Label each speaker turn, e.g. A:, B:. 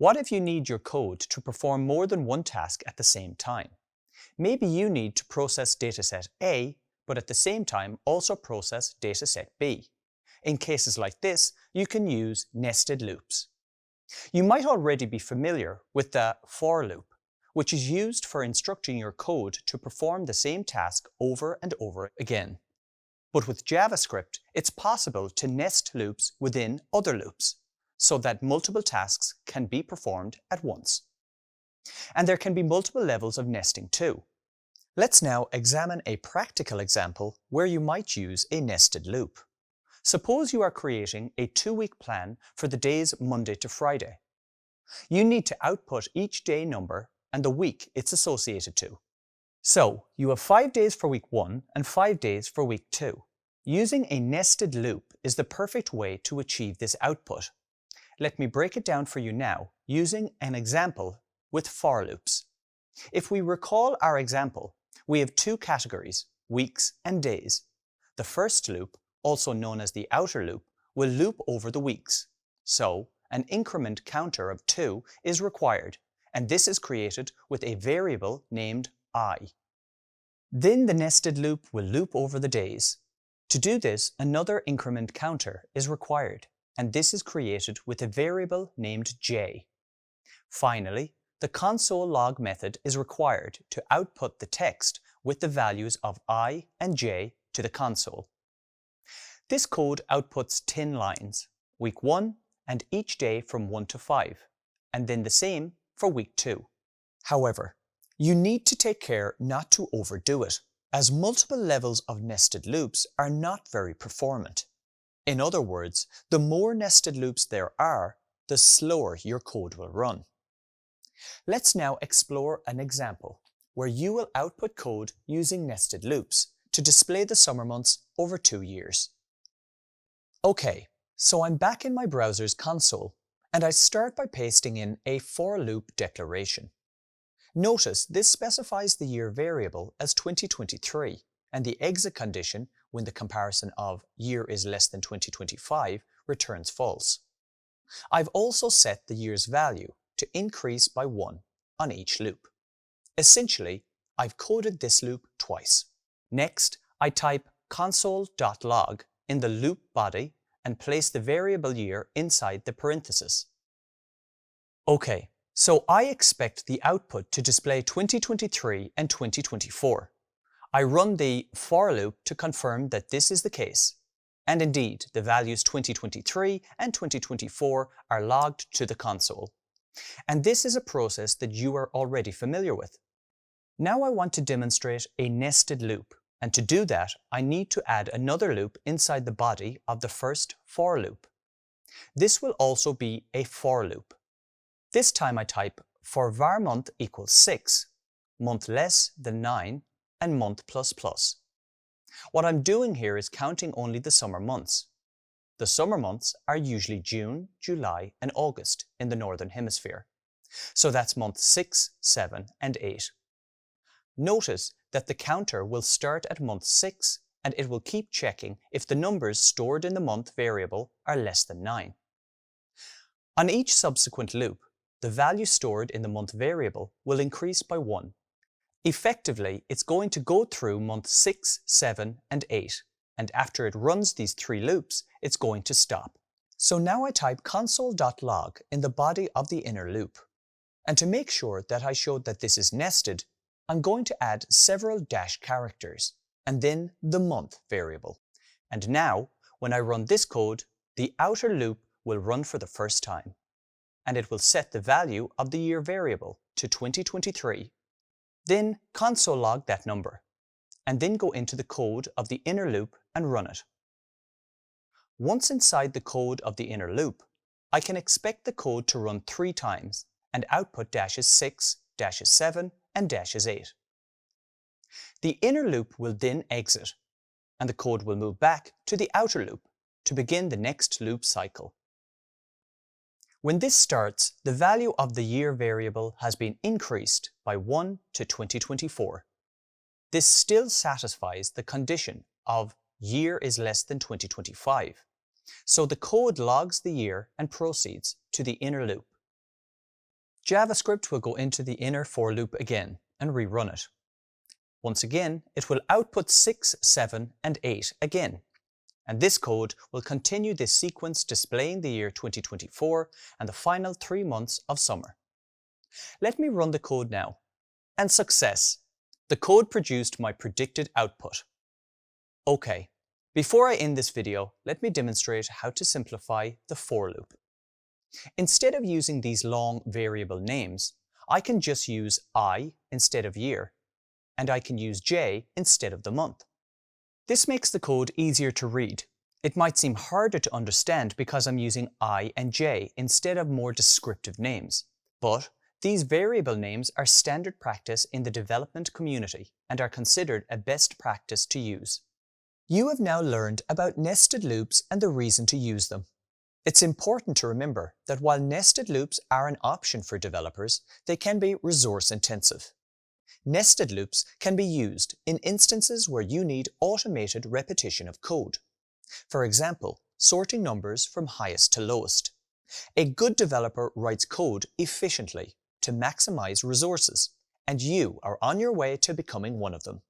A: What if you need your code to perform more than one task at the same time? Maybe you need to process dataset A, but at the same time also process dataset B. In cases like this, you can use nested loops. You might already be familiar with the for loop, which is used for instructing your code to perform the same task over and over again. But with JavaScript, it's possible to nest loops within other loops, so that multiple tasks can be performed at once. And there can be multiple levels of nesting too. Let's now examine a practical example where you might use a nested loop. Suppose you are creating a 2-week plan for the days Monday to Friday. You need to output each day number and the week it's associated to. So you have 5 days for week 1 and 5 days for week 2. Using a nested loop is the perfect way to achieve this output. Let me break it down for you now using an example with for loops. If we recall our example, we have 2 categories, weeks and days. The first loop, also known as the outer loop, will loop over the weeks. So an increment counter of 2 is required, and this is created with a variable named I. Then the nested loop will loop over the days. To do this, another increment counter is required, and this is created with a variable named j. Finally, the console log method is required to output the text with the values of I and j to the console. This code outputs 10 lines, week 1 and each day from 1 to 5, and then the same for week 2. However, you need to take care not to overdo it, as multiple levels of nested loops are not very performant. In other words, the more nested loops there are, the slower your code will run. Let's now explore an example where you will output code using nested loops to display the summer months over 2 years. Okay, so I'm back in my browser's console, and I start by pasting in a for loop declaration. Notice this specifies the year variable as 2023, and the exit condition when the comparison of year is less than 2025 returns false. I've also set the year's value to increase by 1 on each loop. Essentially, I've coded this loop twice. Next, I type console.log in the loop body and place the variable year inside the parenthesis. Okay, so I expect the output to display 2023 and 2024. I run the for loop to confirm that this is the case. And indeed, the values 2023 and 2024 are logged to the console. And this is a process that you are already familiar with. Now I want to demonstrate a nested loop, and to do that I need to add another loop inside the body of the first for loop. This will also be a for loop. This time I type for var month equals 6, month less than 9, and month plus plus. What I'm doing here is counting only the summer months. The summer months are usually June, July, and August in the Northern Hemisphere. So that's month 6, 7, and 8. Notice that the counter will start at month 6 and it will keep checking if the numbers stored in the month variable are less than 9. On each subsequent loop, the value stored in the month variable will increase by 1. Effectively, it's going to go through month 6, 7, and 8, and after it runs these 3 loops, it's going to stop. So now I type console.log in the body of the inner loop. And to make sure that I showed that this is nested, I'm going to add several dash characters, and then the month variable. And now, when I run this code, the outer loop will run for the first time. And it will set the value of the year variable to 2023. Then console log that number, and then go into the code of the inner loop and run it. Once inside the code of the inner loop, I can expect the code to run 3 times and output dashes 6, dashes 7, and dashes 8. The inner loop will then exit, and the code will move back to the outer loop to begin the next loop cycle. When this starts, the value of the year variable has been increased by 1 to 2024. This still satisfies the condition of year is less than 2025. So the code logs the year and proceeds to the inner loop. JavaScript will go into the inner for loop again and rerun it. Once again, it will output 6, 7, and 8 again. And this code will continue this sequence displaying the year 2024 and the final 3 months of summer. Let me run the code now. And success! The code produced my predicted output. OK, before I end this video, let me demonstrate how to simplify the for loop. Instead of using these long variable names, I can just use I instead of year, and I can use J instead of the month. This makes the code easier to read. It might seem harder to understand because I'm using I and J instead of more descriptive names. But these variable names are standard practice in the development community and are considered a best practice to use. You have now learned about nested loops and the reason to use them. It's important to remember that while nested loops are an option for developers, they can be resource intensive. Nested loops can be used in instances where you need automated repetition of code. For example, sorting numbers from highest to lowest. A good developer writes code efficiently to maximize resources, and you are on your way to becoming one of them.